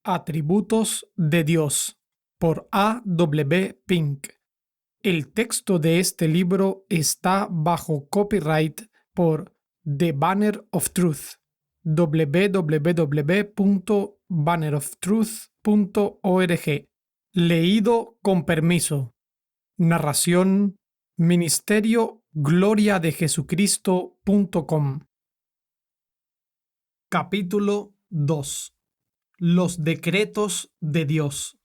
Atributos de Dios por A. W. Pink. El texto de este libro está bajo copyright por The Banner of Truth. www.banneroftruth.org. Leído con permiso. Narración Ministerio Gloria de Jesucristo.com. Capítulo 2. Los decretos de Dios.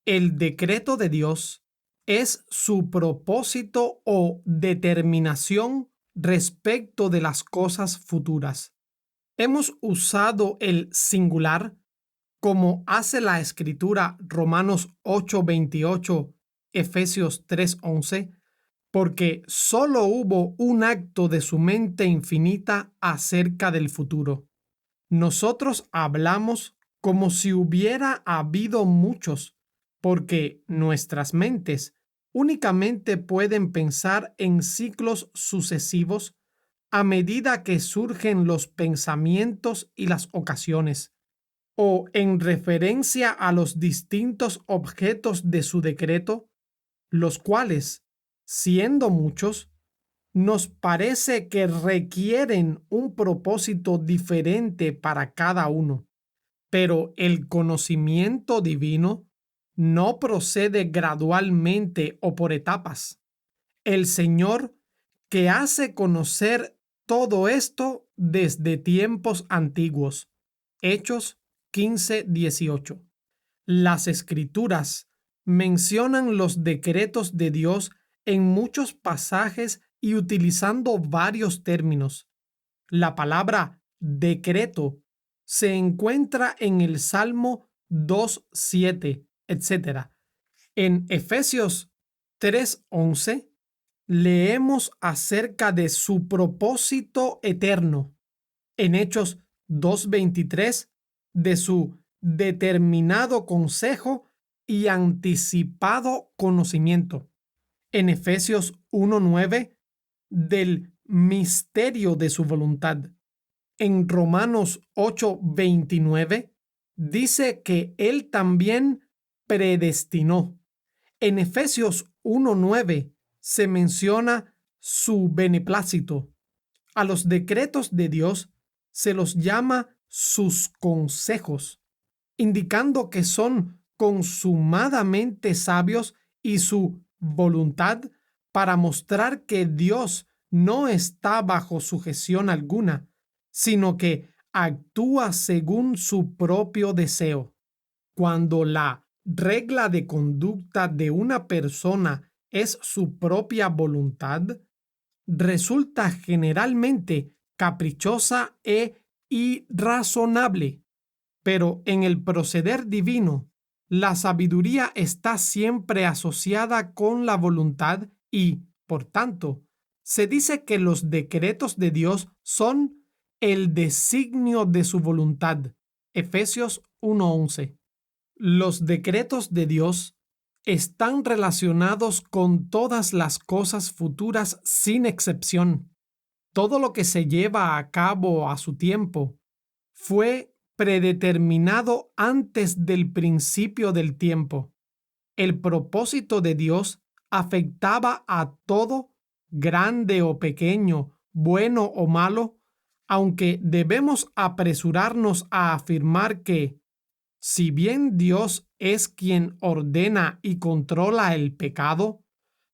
El decreto de Dios es su propósito o determinación respecto de las cosas futuras. Hemos usado el singular como hace la Escritura Romanos 8:28, Efesios 3:11, porque solo hubo un acto de su mente infinita acerca del futuro. Nosotros hablamos como si hubiera habido muchos, porque nuestras mentes únicamente pueden pensar en ciclos sucesivos a medida que surgen los pensamientos y las ocasiones, o en referencia a los distintos objetos de su decreto, los cuales, siendo muchos, nos parece que requieren un propósito diferente para cada uno, pero el conocimiento divino no procede gradualmente o por etapas. El Señor, que hace conocer todo esto desde tiempos antiguos. Hechos 15:18. Las Escrituras mencionan los decretos de Dios en muchos pasajes y utilizando varios términos. La palabra decreto se encuentra en el Salmo 2:7, etc. En Efesios 3:11 leemos acerca de su propósito eterno. En Hechos 2:23 de su determinado consejo y anticipado conocimiento. En Efesios 1:9 del misterio de su voluntad. En Romanos 8:29 dice que Él también predestinó. En Efesios 1:9 se menciona su beneplácito. A los decretos de Dios se los llama sus consejos, indicando que son consumadamente sabios y su voluntad para mostrar que Dios no está bajo sujeción alguna, sino que actúa según su propio deseo. Cuando la regla de conducta de una persona es su propia voluntad, resulta generalmente caprichosa e irrazonable. Pero en el proceder divino, la sabiduría está siempre asociada con la voluntad y, por tanto, se dice que los decretos de Dios son el designio de su voluntad. Efesios 1:11. Los decretos de Dios están relacionados con todas las cosas futuras sin excepción. Todo lo que se lleva a cabo a su tiempo fue predeterminado antes del principio del tiempo. El propósito de Dios afectaba a todo, grande o pequeño, bueno o malo, aunque debemos apresurarnos a afirmar que, si bien Dios es quien ordena y controla el pecado,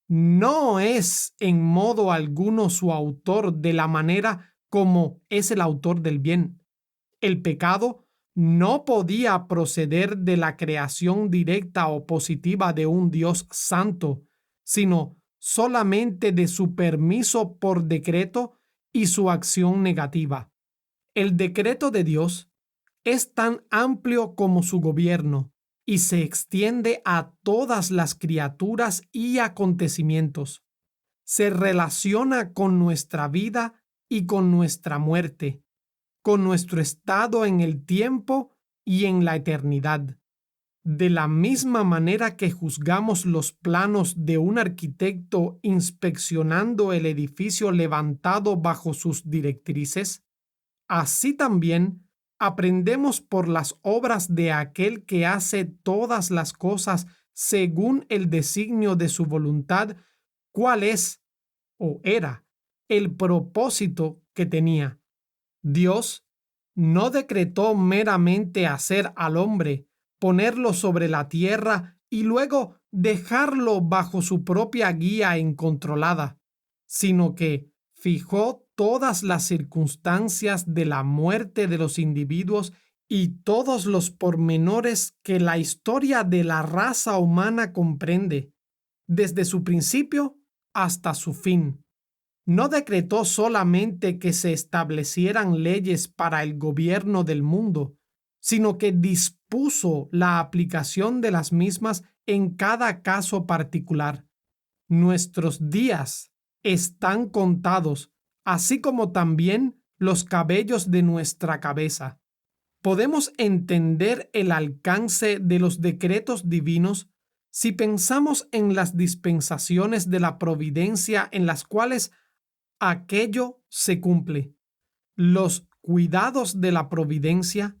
no es en modo alguno su autor de la manera como es el autor del bien. El pecado no podía proceder de la creación directa o positiva de un Dios santo, sino solamente de su permiso por decreto y su acción negativa. El decreto de Dios es tan amplio como su gobierno y se extiende a todas las criaturas y acontecimientos. Se relaciona con nuestra vida y con nuestra muerte, con nuestro estado en el tiempo y en la eternidad. De la misma manera que juzgamos los planos de un arquitecto inspeccionando el edificio levantado bajo sus directrices, así también aprendemos por las obras de aquel que hace todas las cosas según el designio de su voluntad, cuál es o era el propósito que tenía. Dios no decretó meramente hacer al hombre, ponerlo sobre la tierra y luego dejarlo bajo su propia guía incontrolada, sino que fijó todas las circunstancias de la muerte de los individuos y todos los pormenores que la historia de la raza humana comprende, desde su principio hasta su fin. No decretó solamente que se establecieran leyes para el gobierno del mundo, sino que dispuso la aplicación de las mismas en cada caso particular. Nuestros días están contados, así como también los cabellos de nuestra cabeza. Podemos entender el alcance de los decretos divinos si pensamos en las dispensaciones de la providencia en las cuales aquello se cumple. Los cuidados de la providencia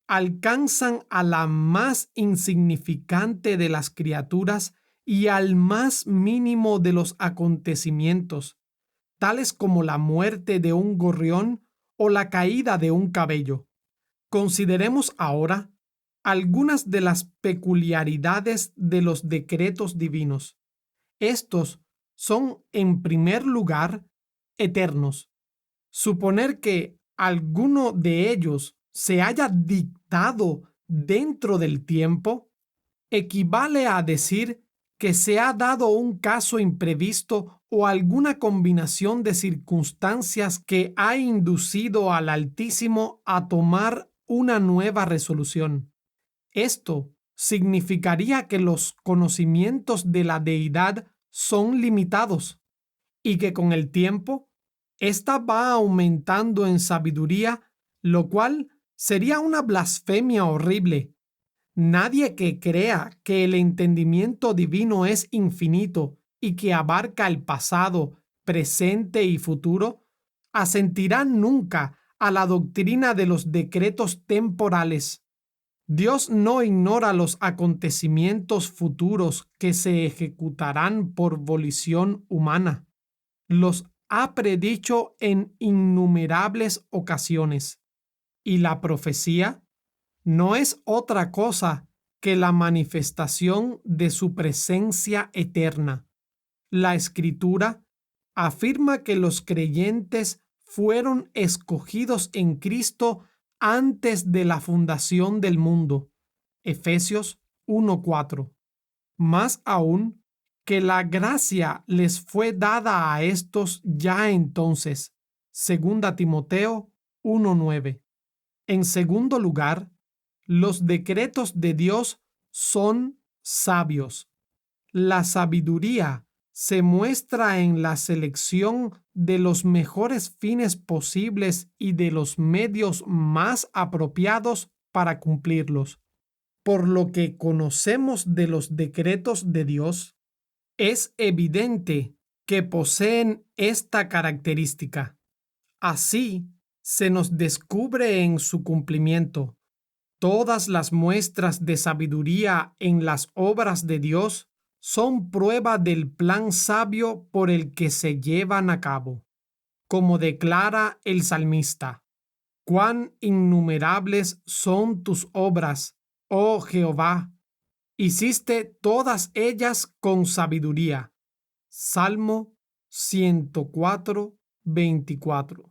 alcanzan a la más insignificante de las criaturas y al más mínimo de los acontecimientos, tales como la muerte de un gorrión o la caída de un cabello. Consideremos ahora algunas de las peculiaridades de los decretos divinos. Estos son, en primer lugar, eternos. Suponer que alguno de ellos se haya dictado dentro del tiempo equivale a decir que se ha dado un caso imprevisto o alguna combinación de circunstancias que ha inducido al Altísimo a tomar una nueva resolución. Esto significaría que los conocimientos de la deidad son limitados y que con el tiempo ésta va aumentando en sabiduría, lo cual sería una blasfemia horrible. Nadie que crea que el entendimiento divino es infinito y que abarca el pasado, presente y futuro, asentirá nunca a la doctrina de los decretos temporales. Dios no ignora los acontecimientos futuros que se ejecutarán por volición humana. Los ha predicho en innumerables ocasiones. Y la profecía no es otra cosa que la manifestación de su presencia eterna. La Escritura afirma que los creyentes fueron escogidos en Cristo antes de la fundación del mundo. Efesios 1:4. Más aún, que la gracia les fue dada a estos ya entonces. 2 Timoteo 1:9. En segundo lugar, los decretos de Dios son sabios. La sabiduría se muestra en la selección de los mejores fines posibles y de los medios más apropiados para cumplirlos. Por lo que conocemos de los decretos de Dios, es evidente que poseen esta característica. Así se nos descubre en su cumplimiento. Todas las muestras de sabiduría en las obras de Dios son prueba del plan sabio por el que se llevan a cabo. Como declara el salmista: «Cuán innumerables son tus obras, oh Jehová, hiciste todas ellas con sabiduría». Salmo 104:24.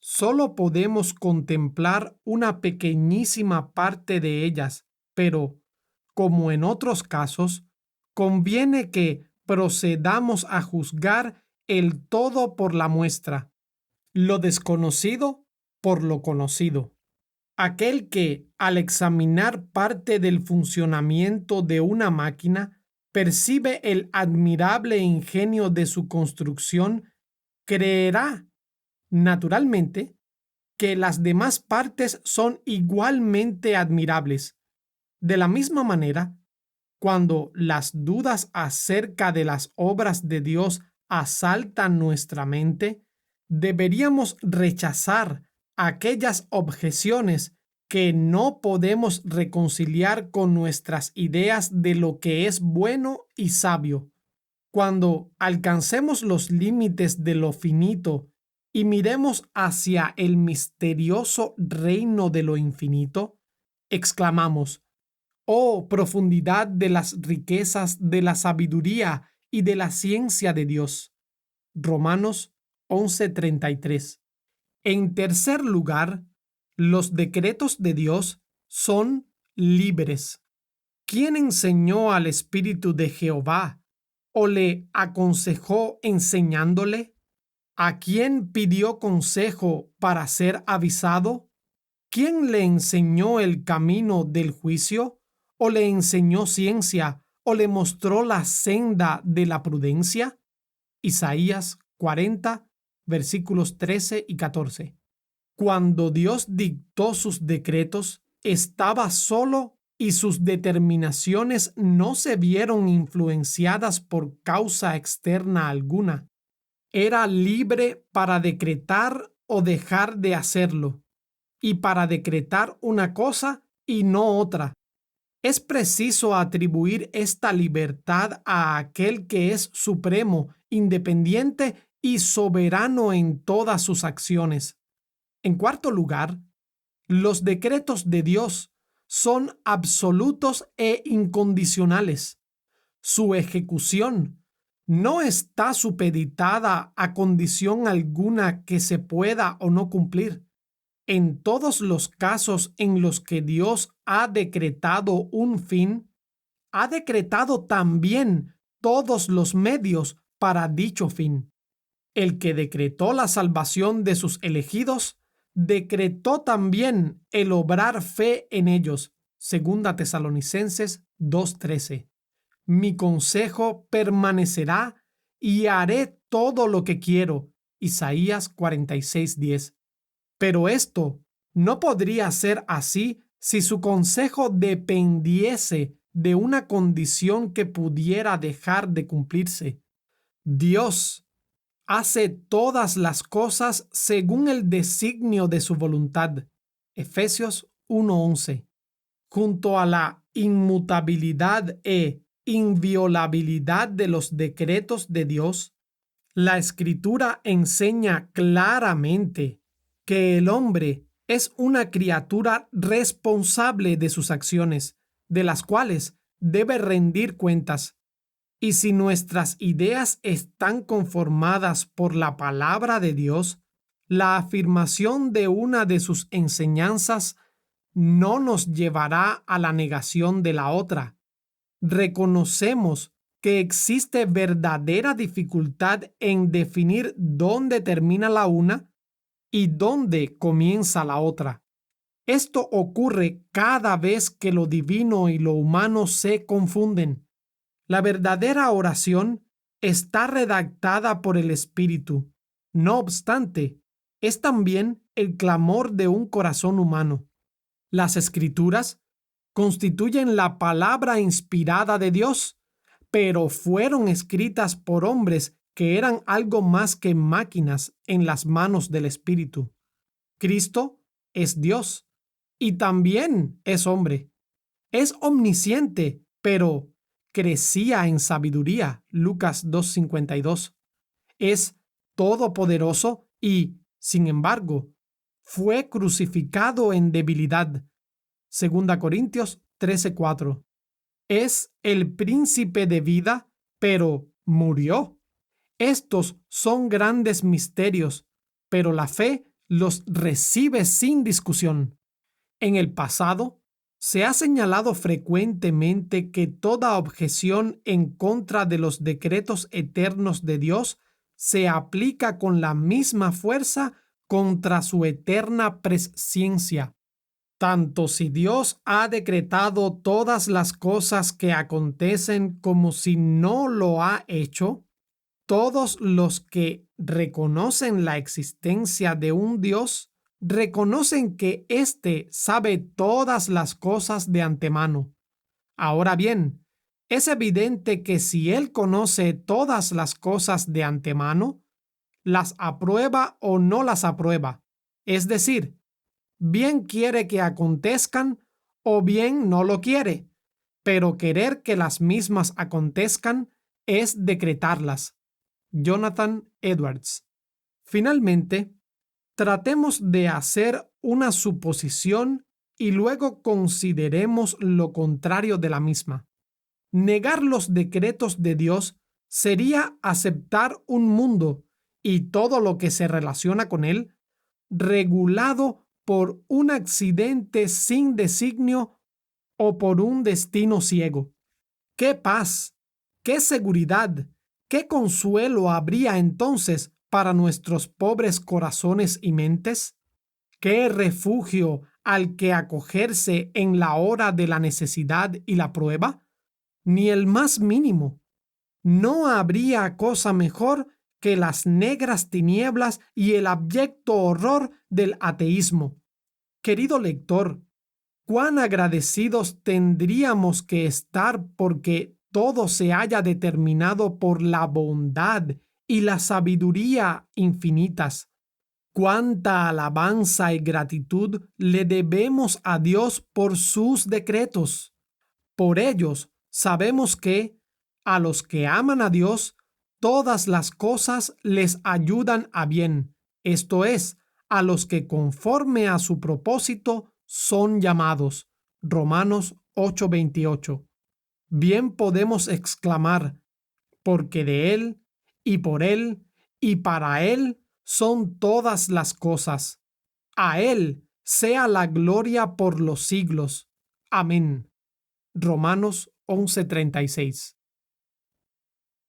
Solo podemos contemplar una pequeñísima parte de ellas, pero, como en otros casos, conviene que procedamos a juzgar el todo por la muestra, lo desconocido por lo conocido. Aquel que, al examinar parte del funcionamiento de una máquina, percibe el admirable ingenio de su construcción, creerá, naturalmente, que las demás partes son igualmente admirables. De la misma manera, cuando las dudas acerca de las obras de Dios asaltan nuestra mente, deberíamos rechazar aquellas objeciones que no podemos reconciliar con nuestras ideas de lo que es bueno y sabio. Cuando alcancemos los límites de lo finito y miremos hacia el misterioso reino de lo infinito, exclamamos: «Oh, profundidad de las riquezas de la sabiduría y de la ciencia de Dios». Romanos 11:33. En tercer lugar, los decretos de Dios son libres. ¿Quién enseñó al Espíritu de Jehová o le aconsejó enseñándole? ¿A quién pidió consejo para ser avisado? ¿Quién le enseñó el camino del juicio? ¿O le enseñó ciencia? ¿O le mostró la senda de la prudencia? Isaías 40, versículos 13 y 14. Cuando Dios dictó sus decretos, estaba solo y sus determinaciones no se vieron influenciadas por causa externa alguna. Era libre para decretar o dejar de hacerlo, y para decretar una cosa y no otra. Es preciso atribuir esta libertad a aquel que es supremo, independiente y soberano en todas sus acciones. En cuarto lugar, los decretos de Dios son absolutos e incondicionales. Su ejecución no está supeditada a condición alguna que se pueda o no cumplir. En todos los casos en los que Dios ha decretado un fin, ha decretado también todos los medios para dicho fin. El que decretó la salvación de sus elegidos, decretó también el obrar fe en ellos. Segunda Tesalonicenses 2:13. Mi consejo permanecerá y haré todo lo que quiero. Isaías 46:10. Pero esto no podría ser así si su consejo dependiese de una condición que pudiera dejar de cumplirse. Dios hace todas las cosas según el designio de su voluntad. Efesios 1:11. Junto a la inmutabilidad e inviolabilidad de los decretos de Dios, la Escritura enseña claramente que el hombre es una criatura responsable de sus acciones, de las cuales debe rendir cuentas. Y si nuestras ideas están conformadas por la palabra de Dios, la afirmación de una de sus enseñanzas no nos llevará a la negación de la otra. Reconocemos que existe verdadera dificultad en definir dónde termina la una y dónde comienza la otra. Esto ocurre cada vez que lo divino y lo humano se confunden. La verdadera oración está redactada por el Espíritu. No obstante, es también el clamor de un corazón humano. Las Escrituras constituyen la palabra inspirada de Dios, pero fueron escritas por hombres que eran algo más que máquinas en las manos del Espíritu. Cristo es Dios y también es hombre. Es omnisciente, pero crecía en sabiduría. Lucas 2:52. Es todopoderoso y, sin embargo, fue crucificado en debilidad. 2 Corintios 13:4. Es el príncipe de vida, pero murió. Estos son grandes misterios, pero la fe los recibe sin discusión. En el pasado, se ha señalado frecuentemente que toda objeción en contra de los decretos eternos de Dios se aplica con la misma fuerza contra su eterna presciencia. Tanto si Dios ha decretado todas las cosas que acontecen como si no lo ha hecho, todos los que reconocen la existencia de un Dios reconocen que éste sabe todas las cosas de antemano. Ahora bien, es evidente que si Él conoce todas las cosas de antemano, las aprueba o no las aprueba. Es decir, bien quiere que acontezcan o bien no lo quiere, pero querer que las mismas acontezcan es decretarlas. Jonathan Edwards. Finalmente, tratemos de hacer una suposición y luego consideremos lo contrario de la misma. Negar los decretos de Dios sería aceptar un mundo y todo lo que se relaciona con él regulado por un accidente sin designio o por un destino ciego. ¡Qué paz! ¡Qué seguridad! ¡Qué consuelo habría entonces para nuestros pobres corazones y mentes! ¡Qué refugio al que acogerse en la hora de la necesidad y la prueba! Ni el más mínimo. No habría cosa mejor que las negras tinieblas y el abyecto horror del ateísmo. Querido lector, cuán agradecidos tendríamos que estar porque todo se haya determinado por la bondad y la sabiduría infinitas. Cuánta alabanza y gratitud le debemos a Dios por sus decretos. Por ellos sabemos que, a los que aman a Dios, todas las cosas les ayudan a bien, esto es, a los que conforme a su propósito son llamados. Romanos 8:28. Bien podemos exclamar, porque de Él, y por Él, y para Él son todas las cosas. A Él sea la gloria por los siglos. Amén. Romanos 11:36.